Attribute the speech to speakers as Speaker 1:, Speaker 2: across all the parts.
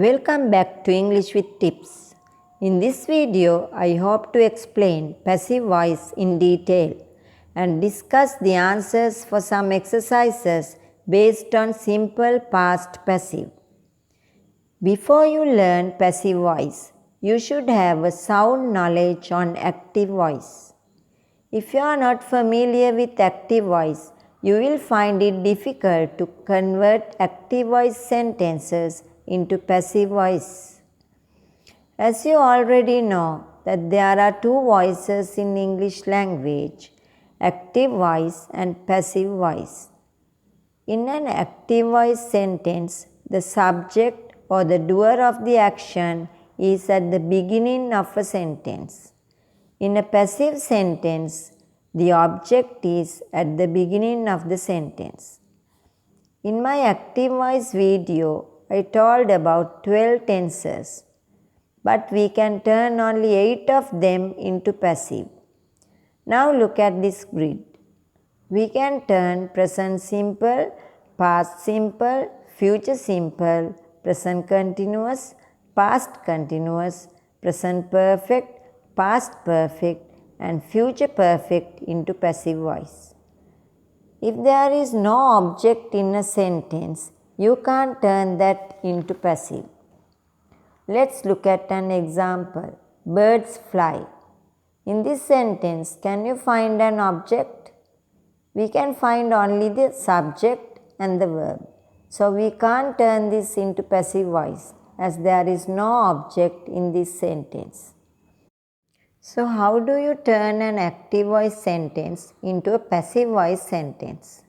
Speaker 1: Welcome back to English with Tips. In this video, I hope to explain passive voice in detail and discuss the answers for some exercises based on simple past passive. Before you learn passive voice, you should have a sound knowledge on active voice. If you are not familiar with active voice, you will find it difficult to convert active voice sentences into passive voice. As you already know that there are two voices in English language, active voice and passive voice. In an active voice sentence, the subject or the doer of the action is at the beginning of a sentence. In a passive sentence, the object is at the beginning of the sentence. In my active voice video, I told about 12 tenses, but we can turn only 8 of them into passive. Now look at this grid. We can turn present simple, past simple, future simple, present continuous, past continuous, present perfect, past perfect, and future perfect into passive voice. If there is no object in a sentence, you can't turn that into passive. Let's look at an example. Birds fly. In this sentence, can you find an object? We can find only the subject and the verb. So we can't turn this into passive voice as there is no object in this sentence. So how do you turn an active voice sentence into a passive voice sentence?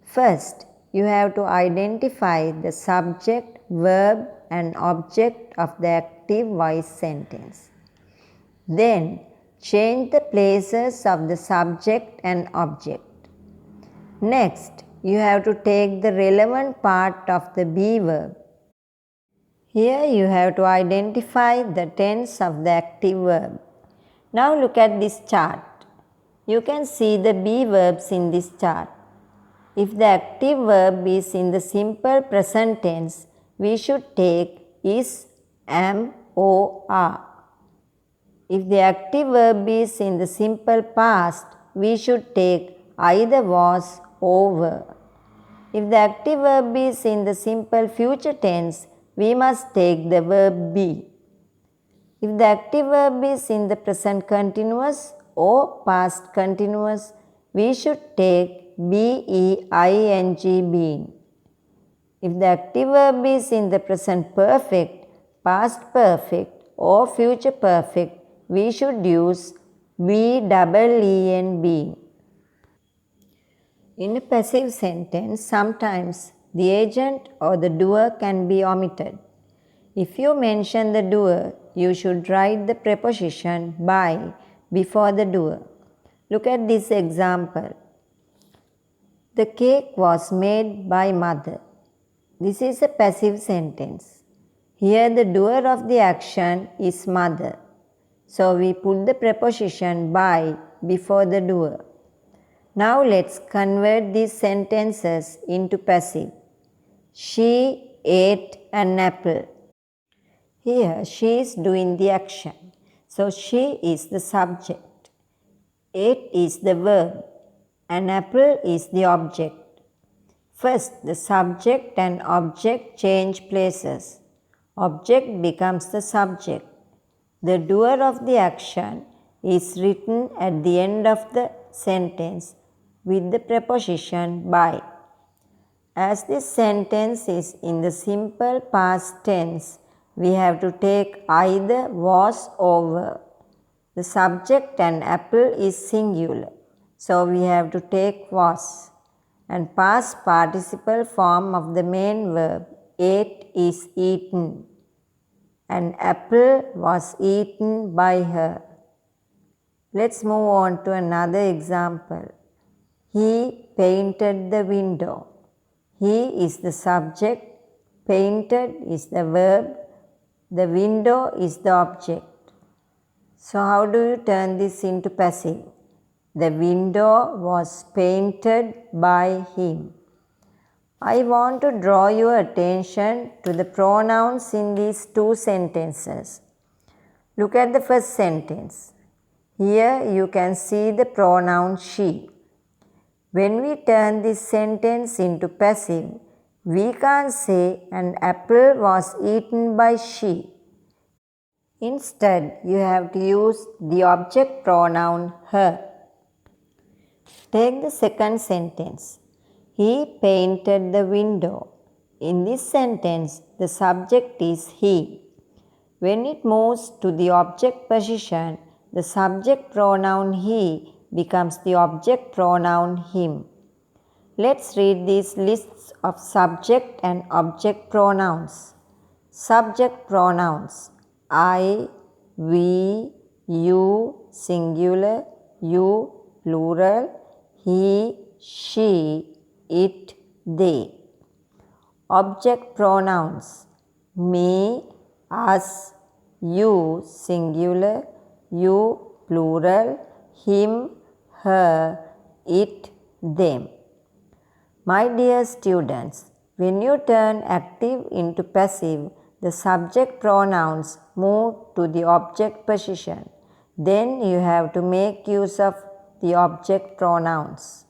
Speaker 1: First, you have to identify the subject, verb and object of the active voice sentence. Then, change the places of the subject and object. Next, you have to take the relevant part of the be verb. Here you have to identify the tense of the active verb. Now look at this chart. You can see the be verbs in this chart. If the active verb is in the simple present tense, we should take is, am, or. If the active verb is in the simple past, we should take either was or were. If the active verb is in the simple future tense, we must take the verb be. If the active verb is in the present continuous or past continuous, we should take being, been. If the active verb is in the present perfect, past perfect or future perfect, we should use been. In a passive sentence, sometimes the agent or the doer can be omitted. If you mention the doer, you should write the preposition by before the doer. Look at this example. The cake was made by mother. This is a passive sentence. Here the doer of the action is mother. So we put the preposition by before the doer. Now let's convert these sentences into passive. She ate an apple. Here she is doing the action. So she is the subject. Ate is the verb. An apple is the object. First, the subject and object change places. Object becomes the subject. The doer of the action is written at the end of the sentence with the preposition by. As this sentence is in the simple past tense, we have to take either was or were. The subject and apple is singular, so we have to take was. And past participle form of the main verb ate is eaten. An apple was eaten by her. Let's move on to another example. He painted the window. He is the subject, painted is the verb, the window is the object. So how do you turn this into passive? The window was painted by him. I want to draw your attention to the pronouns in these two sentences. Look at the first sentence. Here you can see the pronoun she. When we turn this sentence into passive, we can't say an apple was eaten by she. Instead, you have to use the object pronoun her. Take the second sentence. He painted the window. In this sentence, the subject is he. When it moves to the object position, the subject pronoun he becomes the object pronoun him. Let's read these lists of subject and object pronouns. Subject pronouns: I, we, you, singular, you, plural, he, she, it, they. Object pronouns: me, us, you, singular, you, plural, him, her, it, them. My dear students, when you turn active into passive, the subject pronouns move to the object position. Then you have to make use of the object pronouns.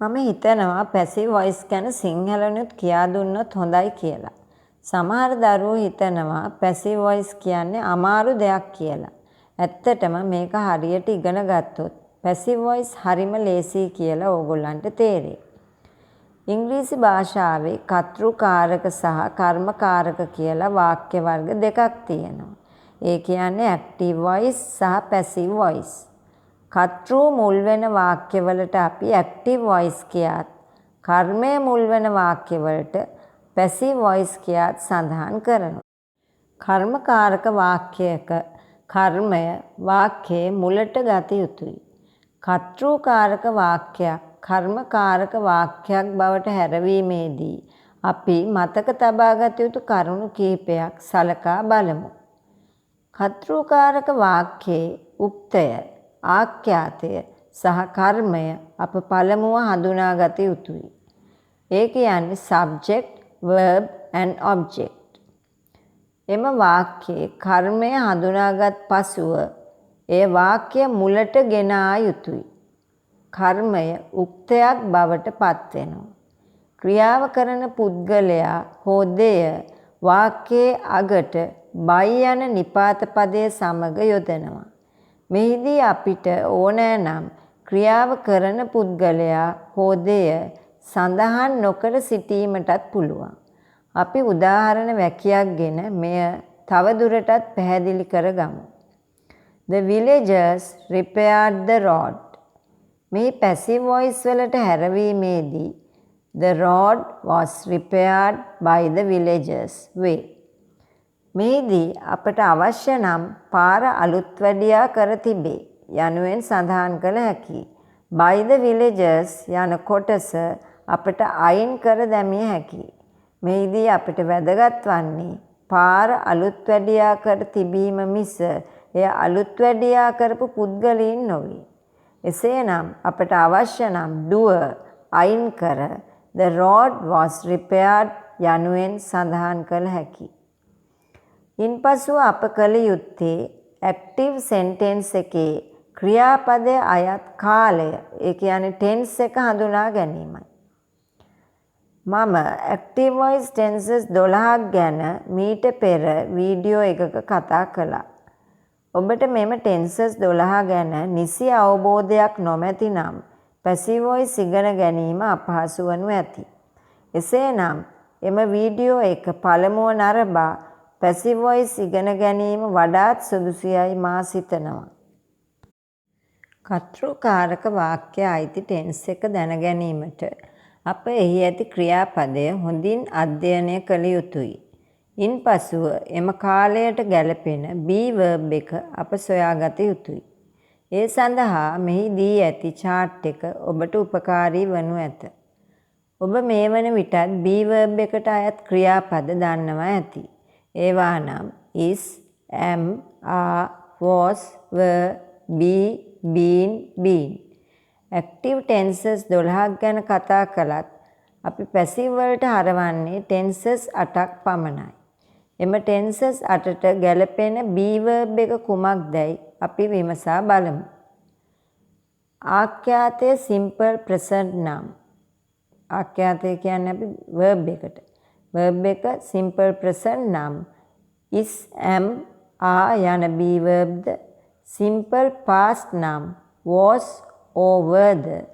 Speaker 1: මම හිතනවා passive voice ගැන සිංහලනුත් කියා දුන්නොත් හොඳයි කියලා. සමහර දරුවෝ හිතනවා පැසිව් වොයිස් කියන්නේ අමාරු දෙයක් කියලා. ඇත්තටම මේක හරියට ඉගෙන ගත්තොත් පැසිව් වොයිස් හරිම ලේසි කියලා ඕගොල්ලන්ට තේරෙයි. ඉංග්‍රීසි භාෂාවේ කර්තෘකාරක සහ කර්මකාරක කියලා වාක්‍ය වර්ග දෙකක් තියෙනවා. ඒ කියන්නේ ඇක්ටිව් වොයිස් සහ පැසිව් වොයිස්. කර්තෘ මුල් වෙන වාක්‍යවලට අපි ඇක්ටිව් වොයිස් කියත්, කර්මය මුල් වෙන වාක්‍යවලට පැසිව් වොයිස් කියත් සඳහන් කරනවා. කර්මකාරක වාක්‍යයක කර්මය වාක්‍යයේ මුලට ගත යුතුයි. කර්තෘකාරක වාක්‍යයක් කර්මකාරක වාක්‍යයක් බවට හැරවීමේදී අපි මතක තබා ගත යුතු කරුණු කිහිපයක් සලකා බලමු. කර්තෘකාරක වාක්‍යයේ උක්තය, ආඛ්‍යාතය සහ කර්මය අප පළමුව හඳුනාගත යුතුයි. ඒ කියන්නේ subject, verb and object. එම වාක්‍යයේ කර්මය හඳුනාගත් පසුව ඒ වාක්‍ය මුලට ගෙන ආ යුතුයි. කර්මය උක්තයක් බවට පත් වෙනවා. ක්‍රියාව කරන පුද්ගලයා හෝ දෙය වාක්‍යයේ අගට by යන නිපාත පදයේ සමග යොදනවා. මෙහිදී අපිට ඕනෑ නම් ක්‍රියාව කරන පුද්ගලයා හෝ දෙය සඳහන් නොකර සිටීමටත් පුළුවන්. අපි උදාහරණ වැකියක් ගෙන මෙය තව දුරටත් පැහැදිලි කරගමු. The villagers repaired the road. මේ passive voice වලට හැරවීමේදී the road was repaired by the villagers way. මෙහිදී අපට අවශ්‍ය නම් පාර අලුත් වැඩියා කර තිබේ යනුවෙන් සඳහන් කළ හැකියි. by the villagers යන කොටස අපට අයින් කර දැමිය හැකියි. මෙහිදී අපට වැදගත් වන්නේ පාර අලුත් වැඩියා කර තිබීම මිස එය අලුත් වැඩියා කරපු පුද්ගලයන් නොවේ. එසේනම් අපට අවශ්‍ය නම් doer අයින් කර the road was repaired යනුවෙන් සඳහන් කළ හැකියි. ඉන්පසු අප කළ යුත්තේ ඇක්ටිව් සෙන්ටෙන්ස් එකේ ක්‍රියාපදයේ අයත් කාලය, ඒ කියන්නේ ටෙන්ස් එක හඳුනා ගැනීමයි. මම ඇක්ටිව් වොයිස් ටෙන්සස් 12ක් ගැන මීට පෙර වීඩියෝ එකක කතා කළා. ඔබට මෙම ටෙන්සස් 12 ගැන නිසි අවබෝධයක් නොමැති නම් පැසිව් වොයිස් ඉගෙන ගැනීම අපහසු වනු ඇති. එසේනම් එම වීඩියෝ එක පළමුව නරඹා පැසිව් වොයිස් ඉගෙන ගැනීම වඩාත් සුදුසුයයි මා සිතනවා. කර්තෘකාරක වාක්‍ය අයිති ටෙන්ස් එක දැන ගැනීමට අප එහි ඇති ක්‍රියාපදය හොඳින් අධ්‍යයනය කළ යුතුයි. ඉන්පසුව එම කාලයට ගැලපෙන be verb එක අප සොයාගත යුතුයි. ඒ සඳහා මෙහි දී ඇති chart එක ඔබට උපකාරී වනු ඇත. ඔබ මේ වන විටත් be verb එකට අයත් ක්‍රියාපද දන්නවා ඇති. ඒවා නම් is, am, are, was, were, be, been, been. Active tenses 12ක් ගැන කතා කළත් අපි පැසිව් වලට හරවන්නේ ටෙන්සස් 8ක් පමණයි. එම ටෙන්සස් 8ට ගැලපෙන be verb එක කුමක්දයි අපි විමසා බලමු. ආඛ්‍යාතයේ simple present නම්. ආඛ්‍යාතය කියන්නේ අපි verb එකට. verb එක simple present නම් is, am, are යන be verb the simple past නම් was or were the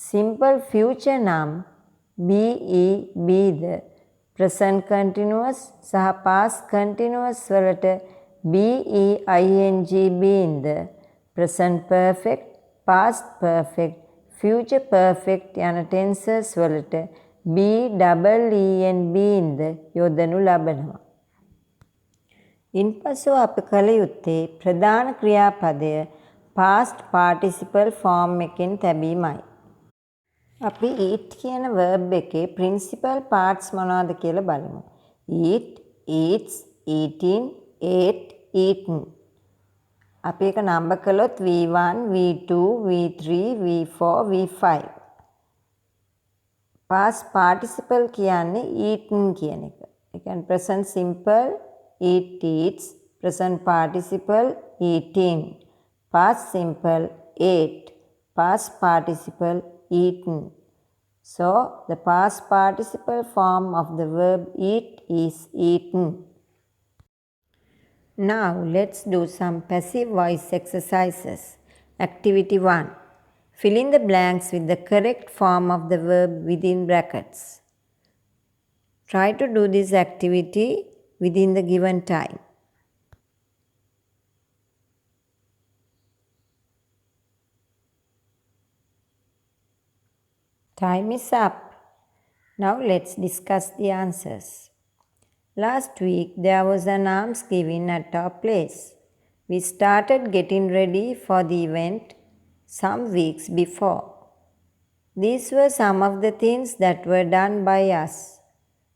Speaker 1: simple future නම් be, be the present continuous සහ past continuous වලට be, ing, been the present perfect, past perfect, future perfect යන tenses වලට be, en, been ද යොදනු ලබනවා. ඉන්පසු අප කළ යුත්තේ ප්‍රධාන ක්‍රියාපදය past participle form එකෙන් තැබීමයි. අපි eat කියන verb එකේ principal parts මොනවද කියලා බලමු. eat, eats, eating, ate, eaten. අපි එක නම්බර් කළොත් V1, V2, V3, V4, V5. past participle කියන්නේ eaten කියන එක. ඒ කියන්නේ present simple eat, eats, present participle eating, past simple ate, past participle eaten. So the past participle form of the verb eat is eaten. Now let's do some passive voice exercises. Activity 1. Fill in the blanks with the correct form of the verb within brackets. Try to do this activity within the given time. Time is up. Now let's discuss the answers. Last week there was an almsgiving at our place. We started getting ready for the event some weeks before. These were some of the things that were done by us.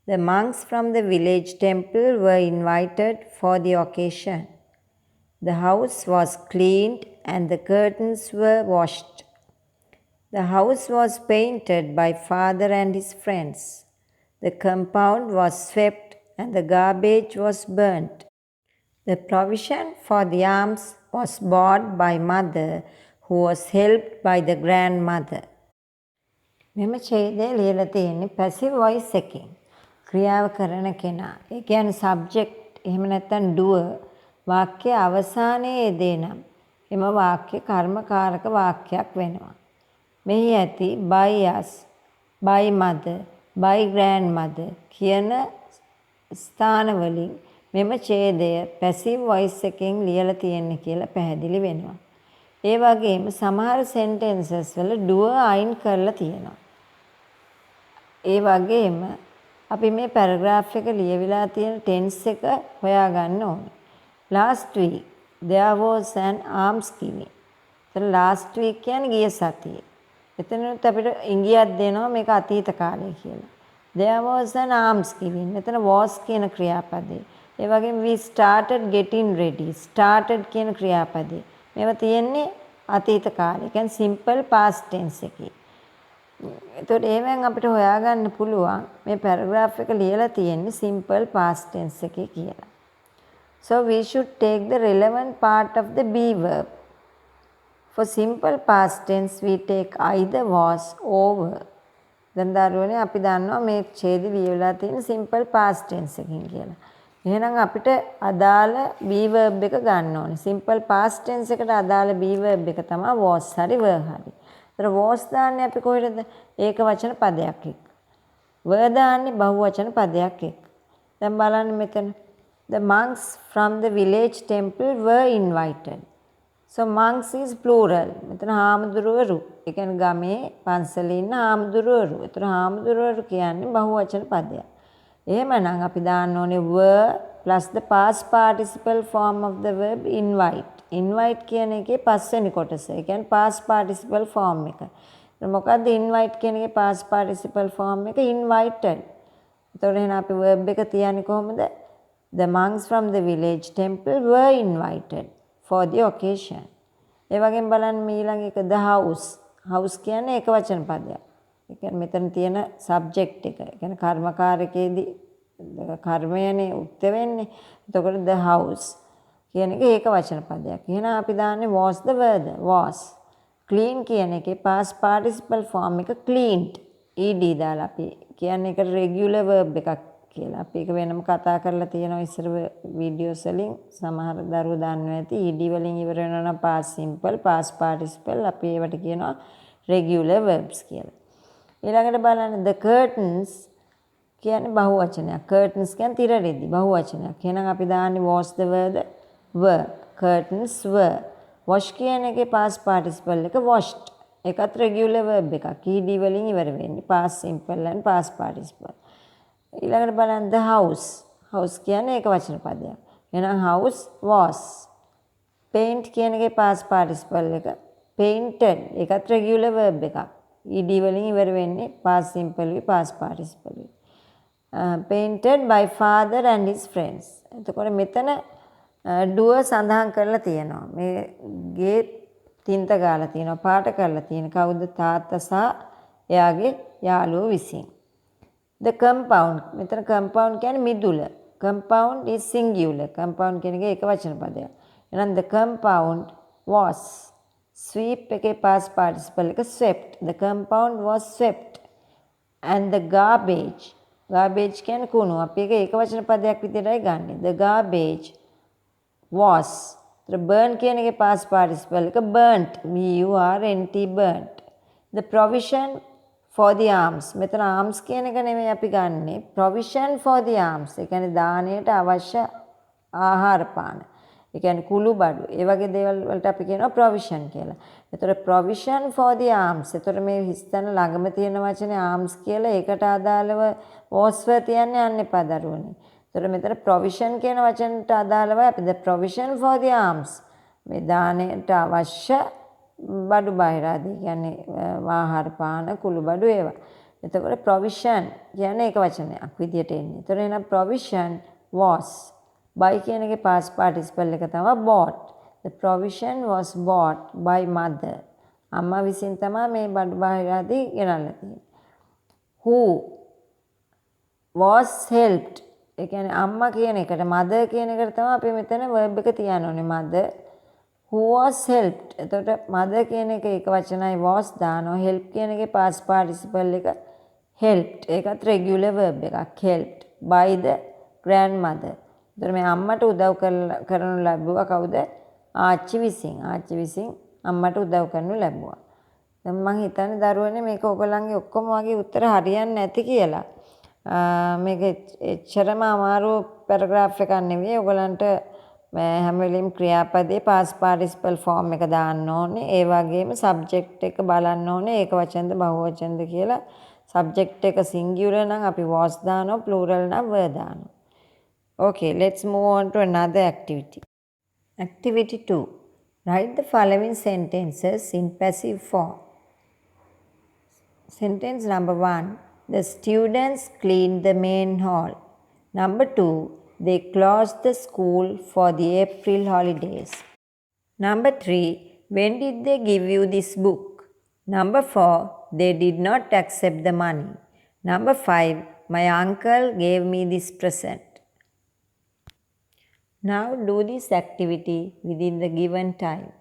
Speaker 1: The monks from the village temple were invited for the occasion. The house was cleaned and the curtains were washed. The house was painted by father and his friends. The compound was swept and the garbage was burnt. The provision for the alms was bought by mother, who was helped by the grandmother. මෙම ඡේදය ලියලා තියෙන්නේ passive voice එකෙන්. ක්‍රියාව කරන කෙනා. ඒ කියන්නේ subject එහෙම නැත්නම් doer වාක්‍ය අවසානයේ යෙදෙනම් එම වාක්‍ය කර්මකාරක වාක්‍යයක් වෙනවා. මෙහි ඇති by us, by mother, by grandmother කියන ස්ථාන වලින් මෙම ඡේදය passive voice එකෙන් ලියලා තියෙන්නේ කියලා පැහැදිලි වෙනවා. ඒ වගේම සමහර sentences වල doer අයින් කරලා තියෙනවා. ඒ වගේම අපි මේ paragraph එක ලියවිලා තියෙන tense එක හොයාගන්න ඕනේ. Last week there was an almsgiving. එතන last week කියන්නේ ගිය සතියේ. එතනත් අපිට ඉංගියක් දෙනවා මේක අතීත කාලය කියලා. There was an almsgiving. මෙතන was කියන ක්‍රියාපදේ. ඒ වගේම we started getting ready. started කියන ක්‍රියාපදේ. මේවා තියෙන්නේ අතීත කාලේ. කියන්නේ simple past tense එකේ. එතකොට ඒවෙන් අපිට හොයාගන්න පුළුවන් මේ paragraph එක ලියලා තියෙන්නේ simple past tense එකේ කියලා. So we should take the relevant part of the be verb. For simple past tense we take either was or were. දැන් දරුවනේ අපි දන්නවා මේ ඡේදෙ ලියවිලා තියෙන simple past tense එකකින් කියලා. එහෙනම් අපිට අදාළ be verb එක ගන්න ඕනේ. simple past tense එකට අදාළ be verb එක තමයි was හරි were හරි. ඒතර was දාන්නේ අපි කොහෙද? ඒක වචන පදයක් එක්ක. were දාන්නේ බහුවචන පදයක් එක්ක. දැන් බලන්න මෙතන. The monks from the village temple were invited. So monks is plural. මෙතන හාමුදුරුවරු. ඒ කියන්නේ ගමේ පන්සලේ ඉන්න හාමුදුරුවරු. ඒතර හාමුදුරුවරු කියන්නේ බහුවචන පදයක්. එහෙමනම් අපි දාන්න ඕනේ were plus the past participle form of the verb invite. invite කියන එකේ පස්වෙනි කොටස. ඒ කියන්නේ past participle form එක. එතන මොකද්ද invite කියන එකේ past participle form එක invited. එතකොට එහෙනම් අපි verb එක තියන්නේ කොහොමද? The monks from the village temple were invited for the occasion. ඒ වගේම බලන්න ඊළඟ එක the house. house කියන්නේ එක වචන පදයක්. ඒ කියන්නේ මෙතන තියෙන සබ්ජෙක්ට් එක. ඒ කියන්නේ කර්මකාරකයේදී කර්මයනේ උත්ත වෙන්නේ. එතකොට the house කියන එක ඒක වචන පදයක්. එහෙනම් අපි දාන්නේ was the weather was. clean කියන එකේ past participle form එක cleaned. ed දාලා අපි කියන්නේ ඒක regular verb එකක් කියලා. අපි ඒක වෙනම කතා කරලා තියෙනවා ඉස්සර වීඩියෝස් වලින්. සමහර දරුවෝ දන්නවා ඇති ed වලින් ඉවර වෙනවා නම් past simple past participle අපි ඒවට කියනවා regular verbs කියලා. ඊළඟට බලන්න the curtains කියන්නේ බහුවචනයක්. curtains කියන්නේ තිර රෙදි බහුවචනයක්. එහෙනම් අපි දාන්නේ was the weather were. curtains were. wash කියන එකේ past participle එක washed. ඒකත් regular verb එකක්. ed වලින් ඉවර වෙන්නේ past simple and past participle. ඊළඟට බලන්න the house. house කියන්නේ ඒක වචන පදයක්. එහෙනම් house was. paint කියන එකේ past participle එක painted. ඒකත් regular verb එකක්. ed වලින් ඉවර වෙන්නේ past simple past participle. painted by father and his friends. එතකොට මෙතන ඩුව සඳහන් කරලා තියෙනවා. මේ ගේ තින්ත ගාලා තියෙනවා පාට කරලා තියෙන කවුද තාත්තා සහ එයාගේ යාළුවෝ විසින්. the compound මෙතන compound කියන්නේ මිදුල. compound is singular. compound කියන එක එක වචන පදයක්. එහෙනම් the compound was. sweep එකේ past participle එක swept. the compound was swept. and the garbage කියන්නේ කුණු. අපි ඒක එක වචන පදයක් විදිහටයි ගන්නෙ. the garbage was. burn කියන එකේ past participle එක burnt. burnt burnt. the provision for the arms. මෙතන arms කියන එක නෙමෙයි අපි ගන්නෙ. provision for the arms. ඒ කියන්නේ දාණයට අවශ්‍ය ආහාර පාන. ඒ කියන්නේ කුළු බඩු. ඒ වගේ දේවල් වලට අපි කියනවා provision කියලා. ඒතර provision for the arms. ඒතර මේ හිස්තන ළඟම තියෙන වචනේ arms කියලා ඒකට අදාළව was වල තියන්නේ අන්න එපා දරුවනේ. ඒතර මෙතන provision කියන වචනට අදාළව අපි the provision for the arms. මේ දාණයට අවශ්‍ය බඩු බාහිර ආදී කියන්නේ ආහාර පාන කුළු බඩු ඒවා. එතකොට provision කියන්නේ ඒක වචනයක් විදියට එන්නේ. ඒතර එහෙනම් provision was. by කියන එකේ past participle එක තමයි bought. the provision was bought by mother. අම්මා විසින් තමයි මේ බඩු බාහිර ආදී ගෙනල්ලා තියෙන්නේ. who was helped. ඒ කියන්නේ අම්මා කියන එකට mother කියන එකට තමයි අපි මෙතන verb එක තියන්න ඕනේ. mother who was helped. එතකොට mother කියන එක එක වචනයි was දානවා. help කියන එකේ past participle එක helped. ඒකත් regular verb එකක්. helped by the grandmother. එතකොට මේ අම්මට උදව් කරනු ලැබුවා කවුද? ආච්චි විසින්. ආච්චි විසින් අම්මට උදව් කරනු ලැබුවා. දැන් මම හිතන්නේ දරුවනේ මේක ඔයගොල්ලන්ගේ ඔක්කොම වගේ උත්තර හරියන්නේ නැති කියලා. මේක එච්චරම අමාරු පැරග්‍රාෆ් එකක් නෙවෙයි. ඔයගොල්ලන්ට හැම වෙලෙම ක්‍රියාපදයේ past participle form එක දාන්න ඕනේ. ඒ වගේම subject එක බලන්න ඕනේ. ඒක වචනද බහුවචනද කියලා. subject එක singular නම් අපි was දානවා, plural නම් were දානවා. Okay, let's move on to another activity. Activity 2. Write the following sentences in passive form. Sentence number 1. The students cleaned the main hall. Number 2. They closed the school for the April holidays. Number 3. When did they give you this book? Number 4. They did not accept the money. Number 5. My uncle gave me this present. Now do this activity within the given time.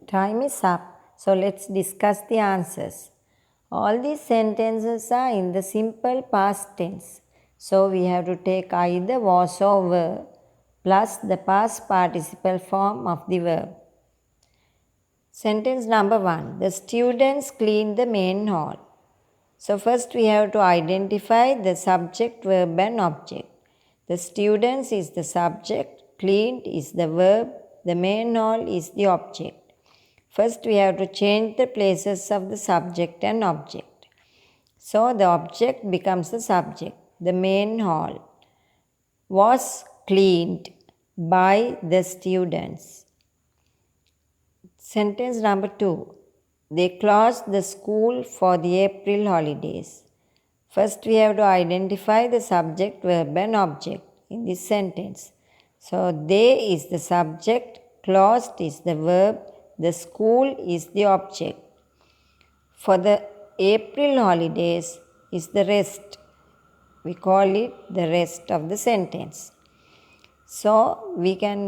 Speaker 1: Time is up, so let's discuss the answers. All these sentences are in the simple past tense, so we have to take either was or were plus the past participle form of the verb. Sentence number 1. The students cleaned the main hall. So first we have to identify the subject, verb and object. The students is the subject, cleaned is the verb, the main hall is the object. First we have to change the places of the subject and object. So the object becomes the subject. The main hall was cleaned by the students. Sentence number 2. They closed the school for the April holidays. First we have to identify the subject, verb and object in this sentence. So they is the subject, closed is the verb, the school is the object. For the April holidays is the rest. We call it the rest of the sentence. So we can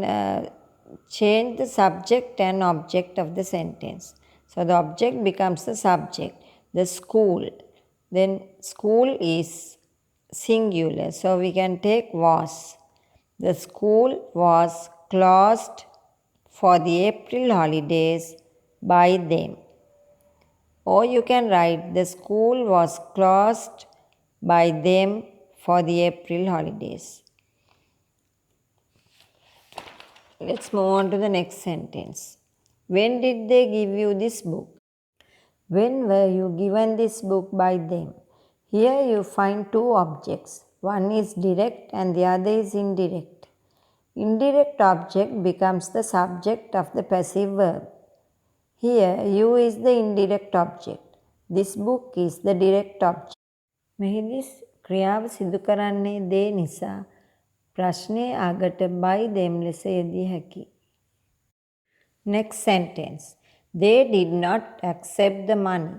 Speaker 1: change the subject and object of the sentence. So the object becomes the subject, the school. Then school is singular, so we can take was. The school was closed for the April holidays by them. Or you can write the school was closed by them for the April holidays. Let's move on to the next sentence. When did they give you this book? When were you given this book by them? Here you find two objects. One is direct and the other is indirect. Indirect object becomes the subject of the passive verb. Here you is the indirect object. This book is the direct object. මෙහිදී ක්‍රියාව සිදු කරන්නේ දේ නිසා ප්‍රශ්නයේ අගට by them ලෙස යෙදිය හැකියි. Next sentence. They did not accept the money.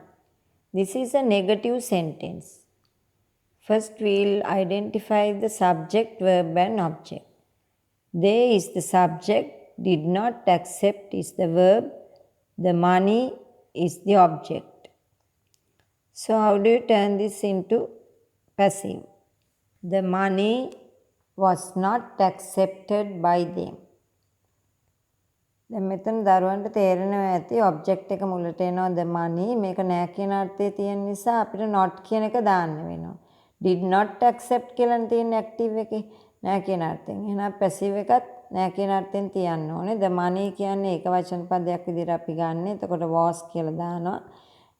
Speaker 1: This is a negative sentence. First we'll identify the subject, verb and object. They is the subject, did not accept is the verb, the money is the object. So how do you turn this into passive? The money was not accepted by them. දැන් මෙතන දරුවන්ට තේරෙනවා ඇති object එක මුලට එනවා the money, මේක නෑ කියන අර්ථය තියෙන නිසා අපිට not කියන එක දාන්න වෙනවා. did not accept කියලා තියෙන ඇක්ටිව් එකේ නෑ කියන අර්ථයෙන්. එහෙනම් පැසිව් එකත් නෑ කියන අර්ථයෙන් තියන්න ඕනේ. the money කියන්නේ ඒක වචන පදයක් විදිහට අපි ගන්න. එතකොට was කියලා දානවා.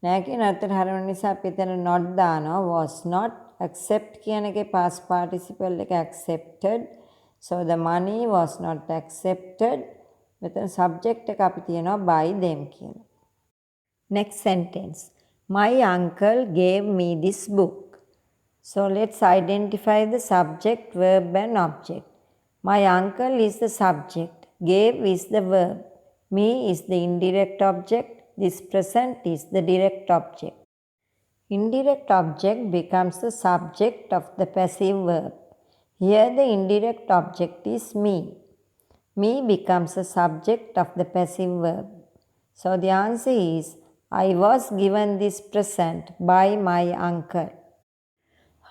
Speaker 1: නෑ කියන අර්ථයට හරවන නිසා අපි එතන not දානවා. was not accept කියන එකේ past participle එක accepted. So the money was not accepted. මෙතන subject එක අපි තියනවා by them කියලා. Next sentence. My uncle gave me this book. So let's identify the subject, verb and object. My uncle is the subject, gave is the verb, me is the indirect object, this present is the direct object. Indirect object becomes the subject of the passive verb. Here the indirect object is me. Me becomes the subject of the passive verb. So the answer is, I was given this present by my uncle.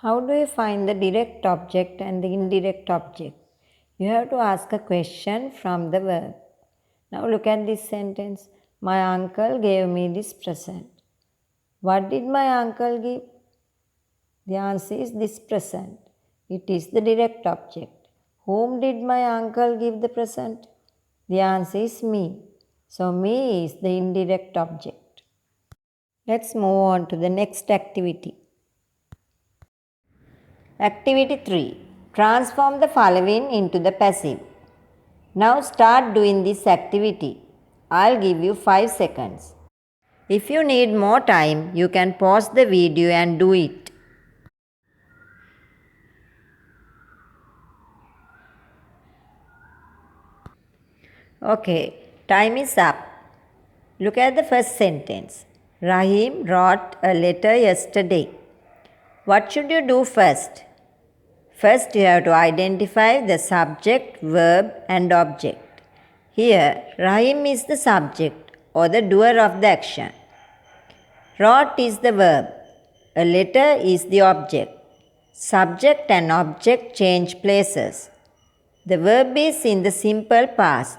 Speaker 1: How do you find the direct object and the indirect object? You have to ask a question from the verb. Now look at this sentence. My uncle gave me this present. What did my uncle give? The answer is this present. It is the direct object. Whom did my uncle give the present? The answer is me. So me is the indirect object. Let's move on to the next activity. Activity 3. Transform the following into the passive. Now start doing this activity. I'll give you 5 seconds. If you need more time, you can pause the video and do it. Okay, time is up. Look at the first sentence. Rahim wrote a letter yesterday. What should you do first? First, you have to identify the subject, verb and object. Here, Rahim is the subject or the doer of the action. Wrote is the verb. A letter is the object. Subject and object change places. The verb is in the simple past.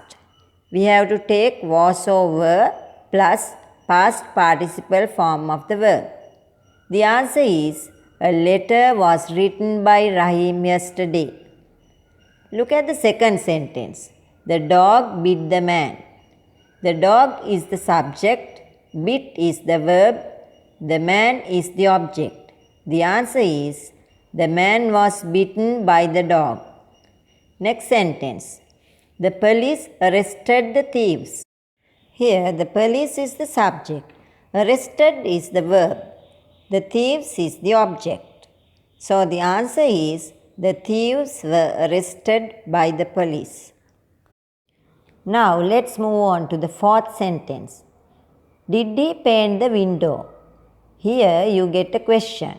Speaker 1: We have to take was over plus past participle form of the verb. The answer is, a letter was written by Rahim yesterday. Look at the second sentence. The dog bit the man. The dog is the subject, bit is the verb, the man is the object. The answer is, the man was bitten by the dog. Next sentence. The police arrested the thieves. Here the police is the subject, arrested is the verb, the thieves is the object. So the answer is, The thieves were arrested by the police. Now let's move on to the fourth sentence. Did he paint the window? Here you get a question.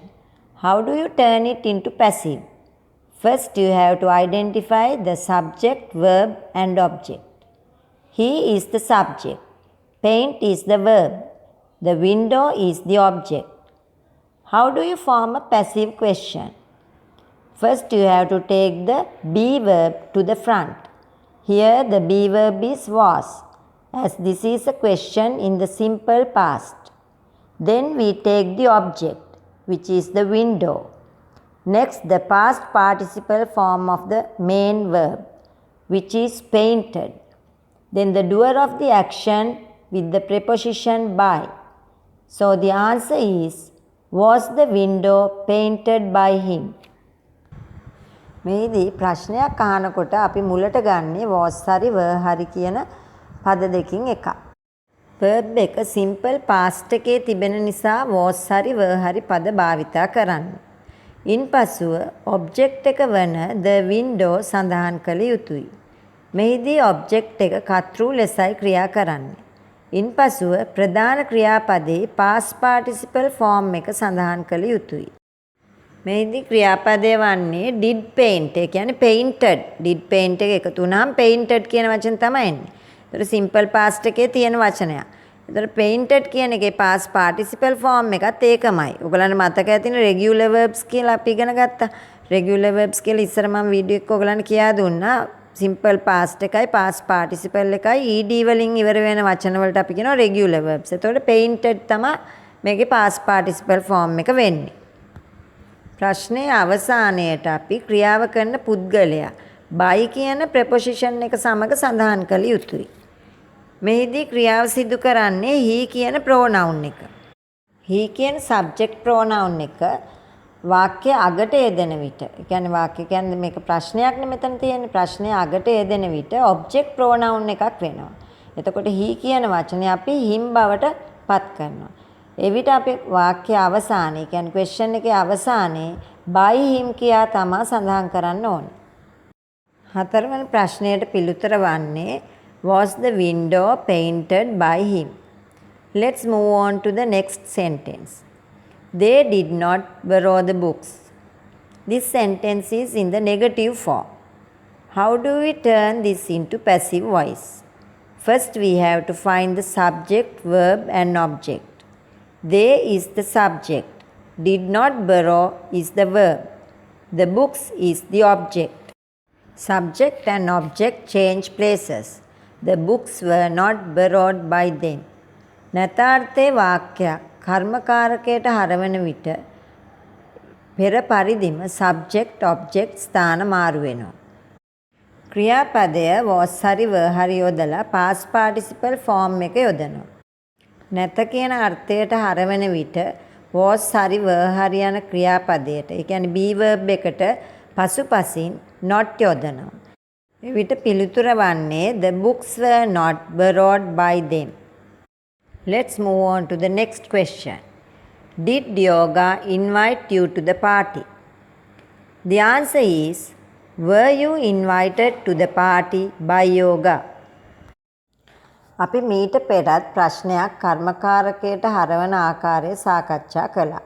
Speaker 1: How do you turn it into passive? First you have to identify the subject, verb and object. He is the subject. Paint is the verb. The window is the object. How do you form a passive question? First you have to take the be verb to the front. Here the be verb is was, as this is a question in the simple past. Then we take the object, which is the window. Next, the past participle form of the main verb, which is painted. Then the doer of the action with the preposition by. So the answer is, was the window painted by him? මේදී ප්‍රශ්නයක් අහනකොට අපි මුලට ගන්නේ was හරි were හරි කියන පද දෙකින් එකක්. verb එක simple past එකේ තිබෙන නිසා was හරි were හරි පද භාවිතා කරන්න. ඉන්පසුව object එක වන the window සඳහන් කළ යුතුයි. මෙහිදී object එක කර්තෘ ලෙසයි ක්‍රියා කරන්නේ. ඉන්පසුව ප්‍රධාන ක්‍රියාපදයේ past participle form එක සඳහන් කළ යුතුයි. මෙහිදී ක්‍රියාපදය වන්නේ did paint. ඒ කියන්නේ painted. did paint එක එකතු වුණාම painted කියන වචන තමයි එන්නේ. ඒතර simple past එකේ තියෙන වචනයක්. ඒතර painted කියන එකේ past participle form එකත් ඒකමයි. ඔයගලන්ට මතක ඇතිනේ regular verbs කියලා අපි ඉගෙන ගත්තා. regular verbs කියලා ඉස්සර මම වීඩියෝ එක ඔයගලන්ට කියා දුන්නා. simple past එකයි past participle එකයි ed වලින් ඉවර වෙන වචන වලට අපි කියනවා regular verbs. එතකොට painted තමයි මේකේ past participle form එක වෙන්නේ. ප්‍රශ්නයේ අවසානයේට අපි ක්‍රියාව කරන පුද්ගලයා by කියන preposition එක සමග සඳහන් කළ යුතුයි. මෙහිදී ක්‍රියාව සිදු කරන්නේ he කියන pronoun එක. he කියන subject pronoun එක වාක්‍ය අගට යෙදෙන විට, ඒ කියන්නේ වාක්‍ය කියන්නේ මේක ප්‍රශ්නයක් නේ මෙතන තියෙන්නේ. ප්‍රශ්නය අගට යෙදෙන විට object pronoun එකක් වෙනවා. එතකොට he කියන වචනේ අපි him බවට පත් කරනවා. එවිට අපි වාක්‍ය අවසානයේ කියන්නේ question එකේ අවසානයේ by him කියා තමයි සඳහන් කරන්න ඕනේ. හතරවෙනි ප්‍රශ්නයට පිළිතුර වන්නේ was the window painted by him? Let's move on to the next sentence. They did not borrow the books. This sentence is in the negative form. How do we turn this into passive voice? First we have to find the subject, verb and object. They is the subject. Did not borrow is the verb. The books is the object. Subject and object change places. The books were not borrowed by them. නැතාර්ථේ වාක්‍යයක් කර්මකාරකයට හරවන විට පෙර පරිදිම subject object ස්ථාන මාරු වෙනවා. ක්‍රියාපදය was හරි were හරි යොදලා past participle form එක යොදනවා. නැත කියන අර්ථයට හරවන විට was හරි were හරි යන ක්‍රියාපදයට, ඒ කියන්නේ be verb එකට පසුපසින් not යොදනවා. එවිට පිළිතුර වන්නේ the books were not borrowed by them. Let's move on to the next question. Did Yoga invite you to the party? The answer is, were you invited to the party by Yoga? අපි මීට පෙරත් ප්‍රශ්නයක් කර්මකාරකයට හරවන ආකාරය සාකච්ඡා කළා.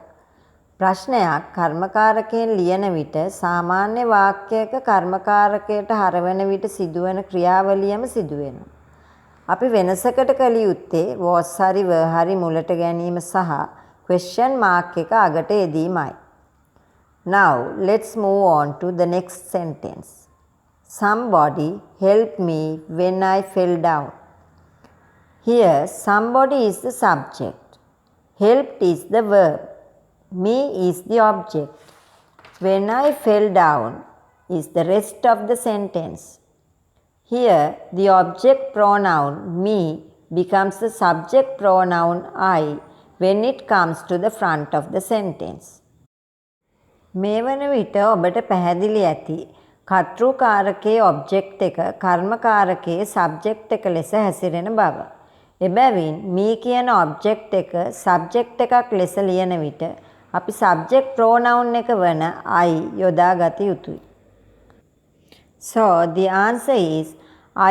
Speaker 1: ප්‍රශ්නයක් කර්මකාරකයෙන් ලියන විට සාමාන්‍ය වාක්‍යයක කර්මකාරකයට හරවන විට සිදුවන ක්‍රියාවලියම සිදුවෙනවා. අපි වෙනසකට කළ යුත්තේ was හරි were හරි මුලට ගැනීම සහ question mark එක අගට යෙදීමයි. Now let's move on to the next sentence. Somebody helped me when I fell down. Here somebody is the subject. Helped is the verb. Me is the object. When I fell down is the rest of the sentence. Here the object pronoun me becomes the subject pronoun I when it comes to the front of the sentence. මේ වන විට ඔබට පැහැදිලි ඇති කර්තෘකාරකයේ object එක කර්මකාරකයේ subject එක ලෙස හැසිරෙන බව. එබැවින් me කියන object එක subject එකක් ලෙස ලියන විට අපි subject pronoun එක වන I යොදා ගත යුතුයි. So the answer is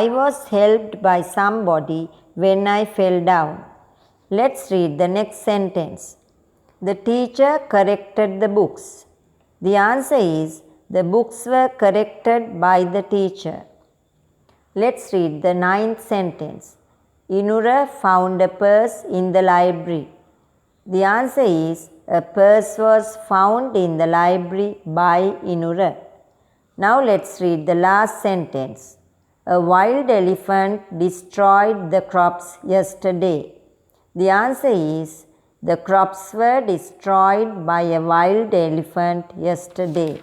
Speaker 1: I was helped by somebody when I fell down. Let's read the next sentence. The teacher corrected the books. The answer is the books were corrected by the teacher. Let's read the ninth sentence. Inura found a purse in the library. The answer is a purse was found in the library by Inura. Now let's read the last sentence. A wild elephant destroyed the crops yesterday. The answer is the crops were destroyed by a wild elephant yesterday.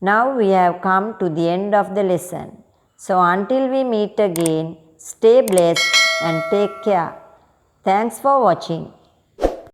Speaker 1: Now we have come to the end of the lesson. So until we meet again, stay blessed and take care. Thanks for watching.